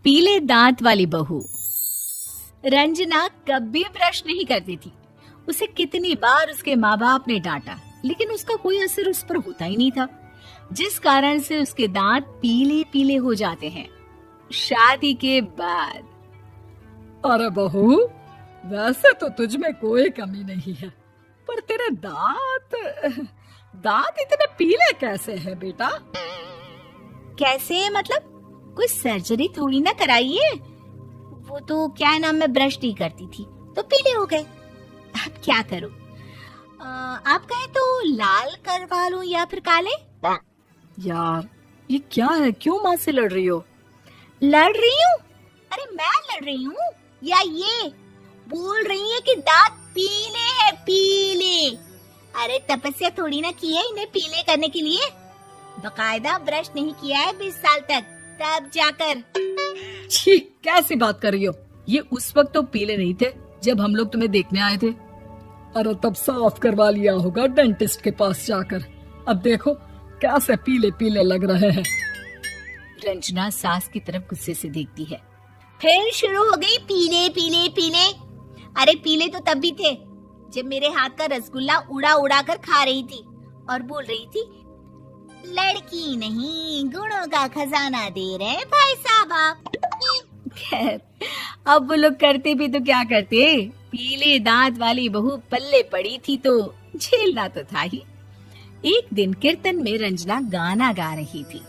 पीले दांत वाली बहू। रंजना कभी ब्रश नहीं करती थी। उसे कितनी बार उसके माँ बाप ने डांटा, लेकिन उसका कोई असर उस पर होता ही नहीं था, जिस कारण से उसके दांत पीले पीले हो जाते हैं। शादी के बाद। अरे बहू, वैसे तो तुझ में कोई कमी नहीं है, पर तेरे दांत इतने पीले कैसे हैं बेटा? कैसे मतलब? कोई सर्जरी थोड़ी ना कराइए। वो तो क्या नाम, मैं ब्रश नहीं करती थी तो पीले हो गए। अब क्या करूं? आप कहें तो लाल करवा लूं या फिर काले? यार ये क्या है, क्यों माँ से लड़ रही हो? लड़ रही हूँ? अरे मैं लड़ रही हूँ या ये बोल रही है कि दांत पीले हैं, पीले। अरे तपस्या थोड़ी ना की है इन्हें पीले करने के लिए। बकायदा ब्रश नहीं किया है 20 साल तक, तब जाकर। छी, कैसी बात कर रही हो? ये उस वक्त तो पीले नहीं थे जब हम लोग तुम्हें देखने आए थे। अरे तब साफ करवा लिया होगा डेंटिस्ट के पास जाकर। अब देखो कैसे पीले पीले लग रहे हैं। रंजना सास की तरफ गुस्से से देखती है। फिर शुरू हो गई पीले पीले पीले। अरे पीले तो तब भी थे जब मेरे हाथ का रसगुल्ला उड़ा उड़ा कर खा रही थी और बोल रही थी, लड़की नहीं गुणों का खजाना दे रहे भाई साहब आप। खैर, अब वो लोग करते भी तो क्या करते, पीले दांत वाली बहू पल्ले पड़ी थी तो झेलना तो था ही। एक दिन कीर्तन में रंजना गाना गा रही थी।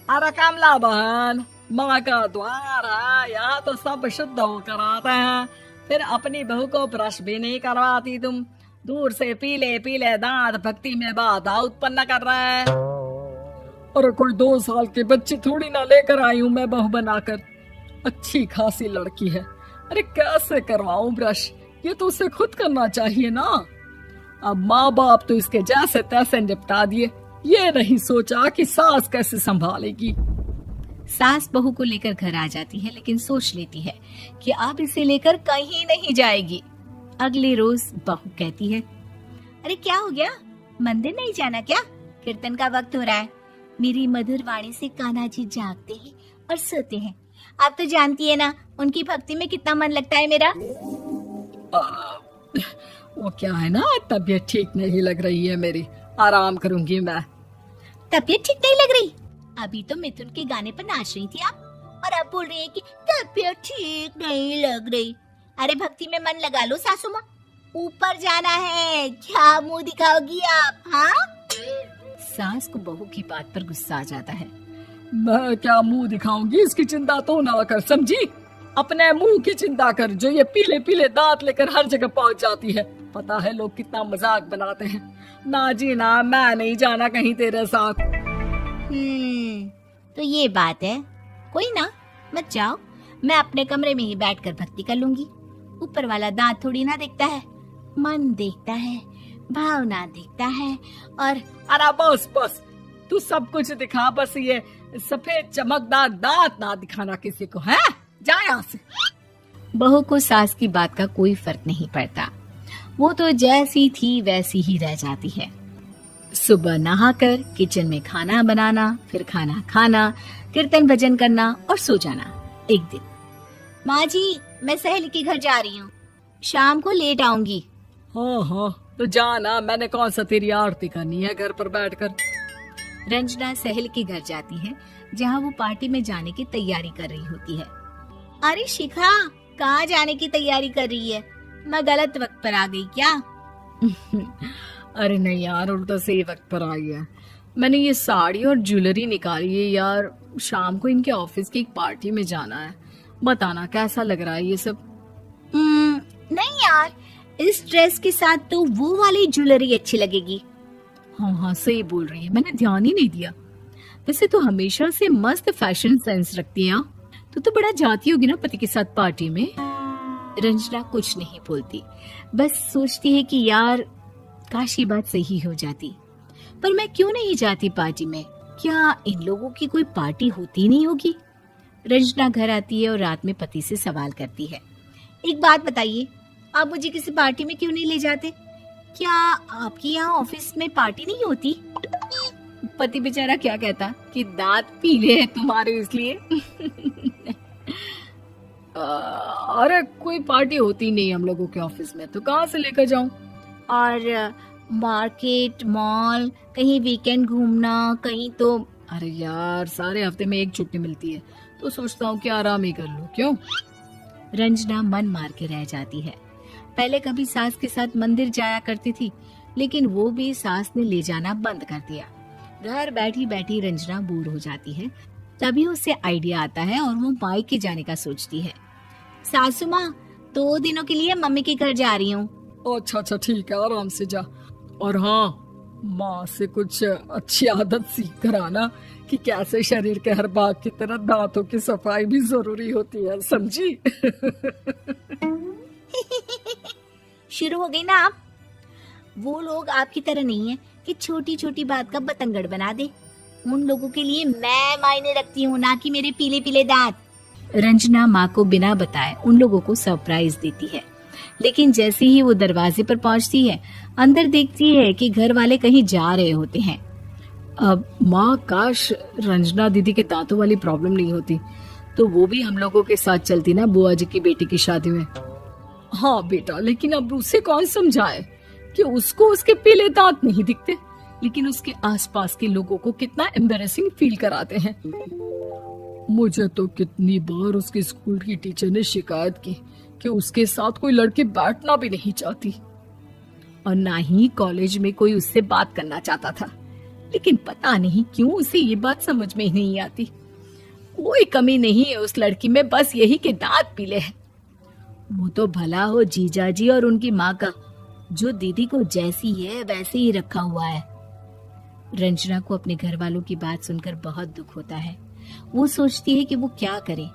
अरे कमला बहन, माँ का द्वार है, यहाँ तो सब शुद्ध होकर आते हैं, फिर अपनी बहू को ब्रश भी नहीं करवाती तुम। दूर से पीले पीले दांत भक्ति में बाधा उत्पन्न कर रहे हैं। अरे कोई 2 साल के बच्चे थोड़ी ना लेकर आई हूँ मैं बहू बनाकर। अच्छी खासी लड़की है, अरे कैसे करवाऊं ब्रश? ये तो उसे खुद करना चाहिए ना। अब माँ बाप तो इसके जैसे तैसे निपटा दिए, ये नहीं सोचा कि सास कैसे संभालेगी। सास बहू को लेकर घर आ जाती है, लेकिन सोच लेती है कि अब इसे लेकर कहीं नहीं जाएगी। अगले रोज बहू कहती है, अरे क्या हो गया, मंदिर नहीं जाना क्या? कीर्तन का वक्त हो रहा है। मेरी मधुर वाणी से कान्हा जी जागते हैं और सोते हैं। आप तो जानती है ना उनकी भक्ति में कितना मन लगता है मेरा। वो क्या है ना, तबीयत ठीक नहीं लग रही है मेरी, आराम करूंगी मैं। तबीयत ठीक नहीं लग रही? अभी तो मिथुन के गाने पर नाच रही थी आप, और अब बोल रही है कि तबीयत ठीक नहीं लग रही। अरे भक्ति में मन लगा लो सासू माँ, ऊपर जाना है, क्या मुंह दिखाओगी आप? हाँ? सास को बहू की बात पर गुस्सा आ जाता है। मैं क्या मुंह दिखाऊंगी, इसकी चिंता तो ना कर, समझी? अपने मुंह की चिंता कर, जो ये पीले पीले दांत लेकर हर जगह पहुंच जाती है। पता है लोग कितना मजाक बनाते हैं। ना जी ना, मैं नहीं जाना कहीं तेरे साथ। तो ये बात है। कोई ना, मत जाओ, मैं अपने कमरे में ही बैठकर भक्ति कर लूंगी। ऊपर वाला दांत थोड़ी ना देखता है, मन देखता है, भावना देखता है। और अरे बस बस, तू सब कुछ दिखा, बस ये सफेद चमकदार दांत ना दिखाना किसी को, है? जा यहाँ से। बहू को सास की बात का कोई फर्क नहीं पड़ता, वो तो जैसी थी वैसी ही रह जाती है। सुबह नहाकर किचन में खाना बनाना, फिर खाना खाना, कीर्तन भजन करना और सो जाना। एक दिन, माँ जी मैं सहेली के घर जा रही हूँ, शाम को लेट आऊंगी। हाँ हाँ तो जाना, मैंने कौन सा तेरी आरती करनी है घर पर बैठकर। रंजना सहेली के घर जाती है, जहाँ वो पार्टी में जाने की तैयारी कर रही होती है। अरे शिखा, कहाँ जाने की तैयारी कर रही है? मैं गलत वक्त पर आ गई क्या? अरे नहीं यार, उल्टा सही वक्त पर आई है। मैंने ये साड़ी और ज्वेलरी निकाली है यार, शाम को इनके ऑफिस की एक पार्टी में जाना है। बताना कैसा लग रहा है ये सब? नहीं यार, इस ड्रेस के साथ तो वो वाली ज्वेलरी अच्छी लगेगी। हाँ हाँ सही बोल रही है, मैंने ध्यान ही नहीं दिया। वैसे तो हमेशा से मस्त फैशन सेंस रखती है। तो बड़ा जाती होगी ना पति के साथ पार्टी में। रंजना कुछ नहीं बोलती, बस सोचती है कि यार काश ये बात सही हो जाती, पर मैं क्यों नहीं जाती पार्टी में? क्या इन लोगों की कोई पार्टी होती नहीं होगी? रंजना घर आती है और रात में पति से सवाल करती है, एक बात बताइए, आप मुझे किसी पार्टी में क्यों नहीं ले जाते? क्या आपके यहाँ ऑफिस में पार्टी नहीं होती? पति बेचारा क्या कहता कि दांत पीले हैं तुम्हारे इसलिए। अरे कोई पार्टी होती नहीं हम लोगों के ऑफिस में, तो कहाँ से लेकर जाऊं? और मार्केट, मॉल, कहीं वीकेंड घूमना, कहीं तो। अरे यार सारे हफ्ते में एक छुट्टी मिलती है, तो सोचता हूँ कि आराम ही कर लूं। क्यों? रंजना मन मार के रह जाती है। पहले कभी सास के साथ मंदिर जाया करती थी, लेकिन वो भी सास ने ले जाना बंद कर दिया। घर बैठी बैठी रंजना बोर हो जाती है। तभी उसे आइडिया आता है और वो मायके जाने का सोचती है। सासू माँ, 2 दिनों के लिए मम्मी के घर जा रही हूँ। अच्छा अच्छा ठीक है, आराम से जा। और हाँ, माँ से कुछ अच्छी आदत सीख कर आना कि कैसे शरीर के हर भाग की तरह दांतों की सफाई भी जरूरी होती है, समझी? शुरू हो गई ना आप। वो लोग आपकी तरह नहीं है कि छोटी छोटी बात का बतंगड़ बना दे। उन लोगों के लिए मैं मायने रखती हूँ, ना कि मेरे पीले पीले दांत। रंजना माँ को बिना बताए उन लोगों को सरप्राइज देती है, लेकिन जैसे ही वो दरवाजे पर पहुंचती है, अंदर देखती है कि घर वाले कहीं जा रहे होते हैं। अब माँ, काश रंजना दीदी के दांतों वाली प्रॉब्लम नहीं होती, तो वो भी हम लोगों के साथ चलती ना बुआ जी की बेटी की शादी में। हाँ बेटा, लेकिन अब उसे कौन समझाए कि उसको उसके पीले दांत नहीं दिखते, लेकिन उसके आसपास के लोगों को कितना एम्बैरेसिंग फील कराते हैं। मुझे तो कितनी बार उसके स्कूल की टीचर ने शिकायत की कि उसके साथ कोई लड़की बैठना भी नहीं चाहती, और ना ही कॉलेज में कोई उससे बात करना चाहता था। लेकिन पता नहीं क्यों उसे ये बात समझ में ही नहीं आती। कोई कमी नहीं है उस लड़की में, बस यही कि दांत पीले हैं। वो तो भला हो जीजा जी और उनकी माँ का, जो दीदी को जैसी है वैसे ही रखा हुआ है। रंजना को अपने घर वालों की बात सुनकर बहुत दुख होता है। वो सोचती है कि वो क्या करे,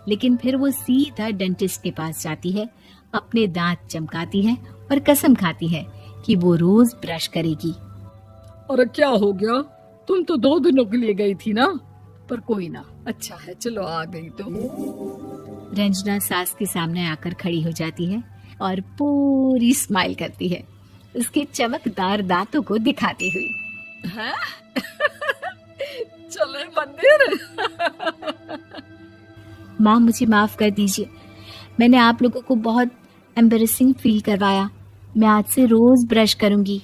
लेकिन फिर वो सीधा डेंटिस्ट के पास जाती है, अपने दांत चमकाती है और कसम खाती है कि वो रोज ब्रश करेगी। अरे क्या हो गया? तुम तो 2 दिनों के लिए गई थी ना। पर कोई ना, अच्छा है, चलो आ गई तो। रंजना सास के सामने आकर खड़ी हो जाती है और पूरी स्माइल करती है, उसके चमकदार दांतों को दिखाती हुई। हैं? चले मंदिर? माँ, मुझे माफ कर दीजिए, मैंने आप लोगों को बहुत एम्बैरेसिंग फील करवाया। मैं आज से रोज ब्रश करूंगी।